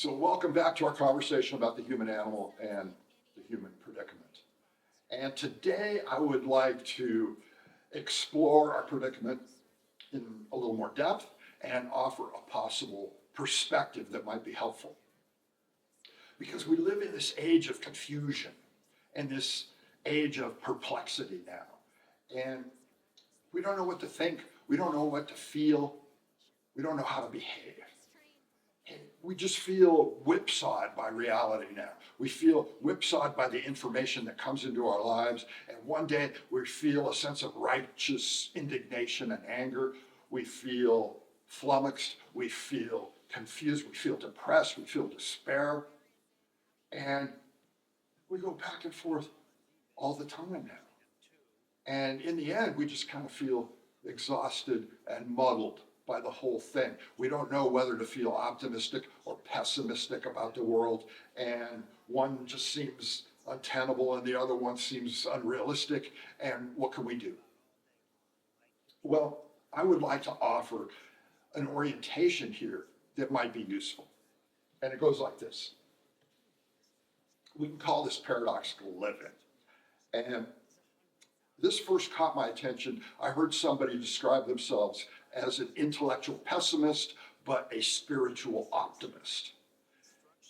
So welcome back to our conversation about the human animal and the human predicament. And today I would like to explore our predicament in a little more depth and offer a possible perspective that might be helpful. Because we live in this age of confusion and this age of perplexity now. And we don't know what to think, we don't know what to feel, we don't know how to behave. And we just feel whipsawed by reality now. We feel whipsawed by the information that comes into our lives. And one day we feel a sense of righteous indignation and anger. We feel flummoxed. We feel confused. We feel depressed. We feel despair. And we go back and forth all the time now. And in the end, we just kind of feel exhausted and muddled by the whole thing. We don't know whether to feel optimistic or pessimistic about the world, and one just seems untenable and the other one seems unrealistic, and what can we do? Well, I would like to offer an orientation here that might be useful, and it goes like this. We can call this paradoxical living, and this first caught my attention. I heard somebody describe themselves as an intellectual pessimist, but a spiritual optimist.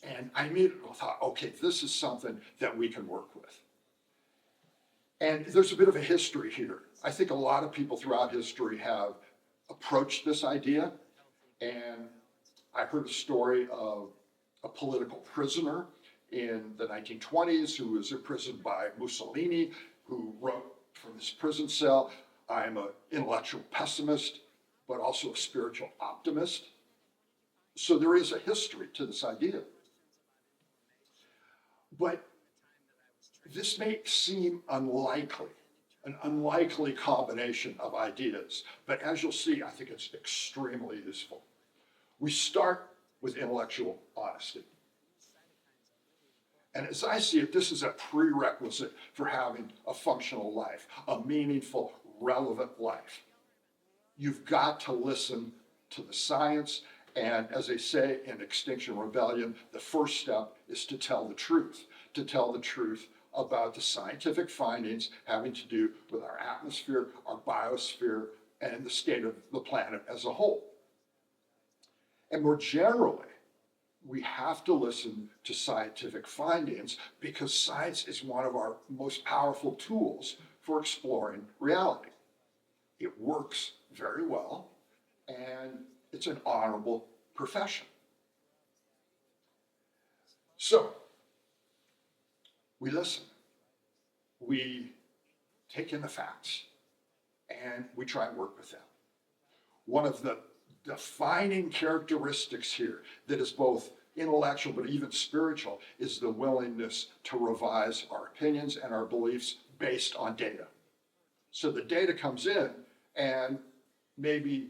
And I immediately thought, okay, this is something that we can work with. And there's a bit of a history here. I think a lot of people throughout history have approached this idea. And I heard a story of a political prisoner in the 1920s who was imprisoned by Mussolini, who wrote from his prison cell, "I'm an intellectual pessimist, but also a spiritual optimist." So there is a history to this idea. But this may seem unlikely, an unlikely combination of ideas. But as you'll see, I think it's extremely useful. We start with intellectual honesty. And as I see it, this is a prerequisite for having a functional life, a meaningful, relevant life. You've got to listen to the science, and as they say in Extinction Rebellion, the first step is to tell the truth about the scientific findings having to do with our atmosphere, our biosphere, and the state of the planet as a whole. And more generally, we have to listen to scientific findings because science is one of our most powerful tools for exploring reality. It works very well, and it's an honorable profession. So, we listen, we take in the facts, and we try and work with them. One of the defining characteristics here that is both intellectual but even spiritual is the willingness to revise our opinions and our beliefs based on data. So the data comes in and maybe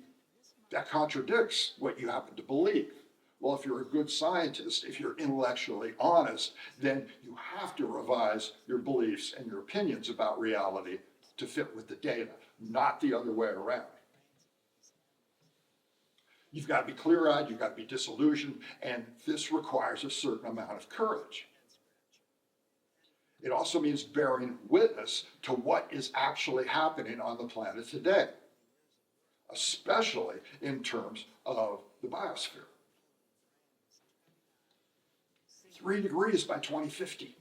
that contradicts what you happen to believe. Well, if you're a good scientist, if you're intellectually honest, then you have to revise your beliefs and your opinions about reality to fit with the data, not the other way around. You've got to be clear-eyed, you've got to be disillusioned, and this requires a certain amount of courage. It also means bearing witness to what is actually happening on the planet today, especially in terms of the biosphere. 3 degrees by 2050.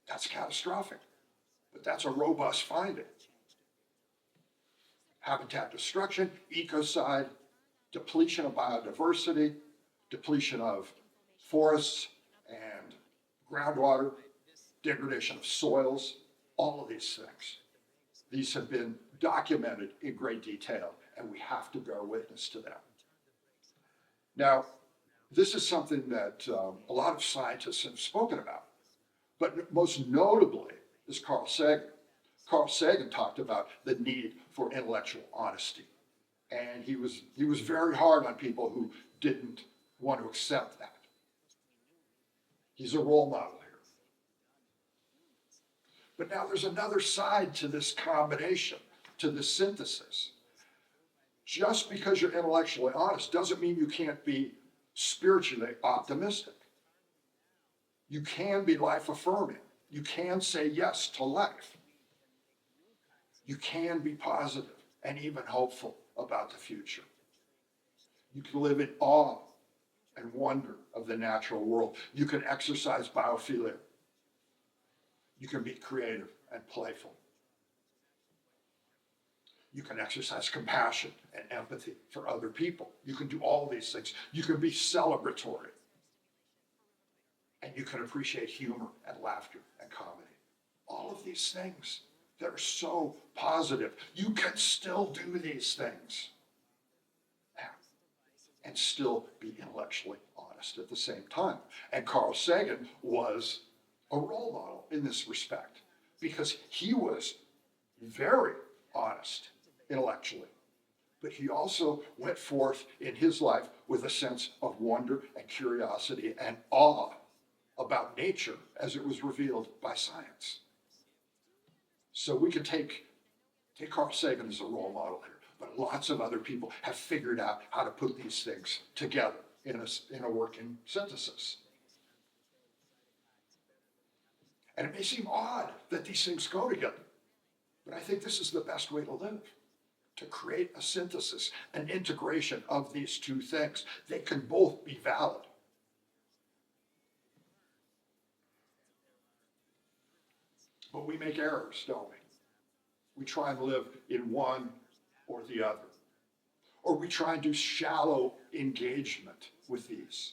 That's catastrophic, but that's a robust finding. Habitat destruction, ecocide, depletion of biodiversity, depletion of forests and groundwater, degradation of soils, all of these things. These have been documented in great detail, and we have to bear witness to them. Now, this is something that a lot of scientists have spoken about, but most notably is Carl Sagan. Carl Sagan talked about the need for intellectual honesty. And he was very hard on people who didn't want to accept that. He's a role model here. But now there's another side to this combination, to this synthesis. Just because you're intellectually honest doesn't mean you can't be spiritually optimistic. You can be life affirming. You can say yes to life. You can be positive and even hopeful about the future. You can live in awe and wonder of the natural world. You can exercise biophilia. You can be creative and playful. You can exercise compassion and empathy for other people. You can do all these things. You can be celebratory. And you can appreciate humor and laughter and comedy. All of these things that are so positive. You can still do these things and still be intellectually honest at the same time. And Carl Sagan was a role model in this respect because he was very honest intellectually, but he also went forth in his life with a sense of wonder and curiosity and awe about nature as it was revealed by science. So we can take Carl Sagan as a role model here, but lots of other people have figured out how to put these things together in a working synthesis. And it may seem odd that these things go together, but I think this is the best way to live, to create a synthesis, an integration of these two things. They can both be valid. But we make errors, don't we? We try and live in one or the other. Or we try and do shallow engagement with these.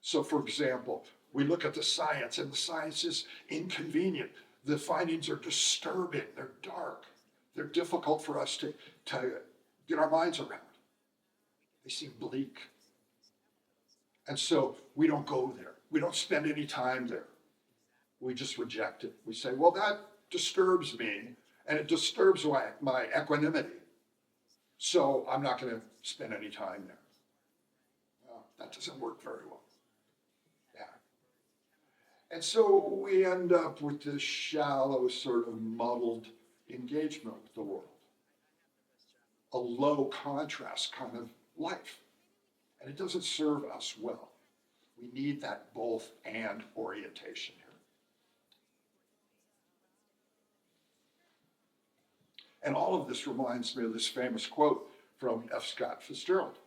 So for example, we look at the science and the science is inconvenient. The findings are disturbing, they're dark. They're difficult for us to get our minds around. They seem bleak. And so we don't go there. We don't spend any time there. We just reject it. We say, well, that disturbs me, and it disturbs my equanimity. So I'm not going to spend any time there. Well, that doesn't work very well. Yeah. And so we end up with this shallow, sort of muddled engagement with the world. A low contrast kind of life. And it doesn't serve us well. We need that both and orientation here. And all of this reminds me of this famous quote from F. Scott Fitzgerald.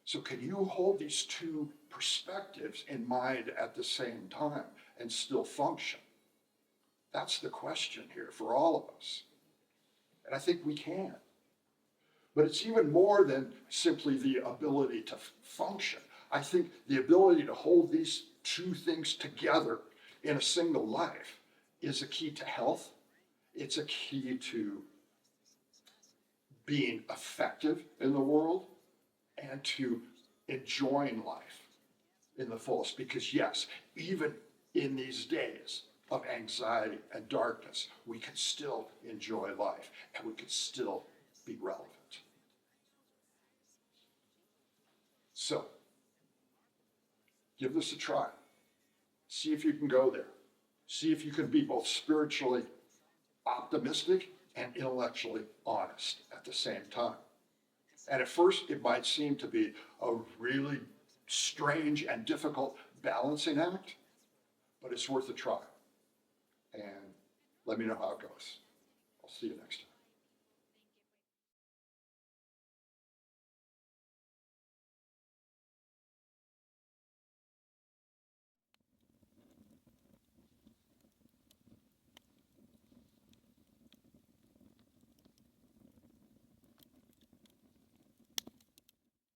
So can you hold these two perspectives in mind at the same time and still function? That's the question here for all of us. And I think we can. But it's even more than simply the ability to function. I think the ability to hold these two things together in a single life is a key to health. It's a key to being effective in the world and to enjoying life in the fullest. Because yes, even in these days of anxiety and darkness, we can still enjoy life and we can still be relevant. So, give this a try. See if you can go there. See if you can be both spiritually optimistic and intellectually honest at the same time. And at first, it might seem to be a really strange and difficult balancing act, but it's worth a try. And let me know how it goes. I'll see you next time.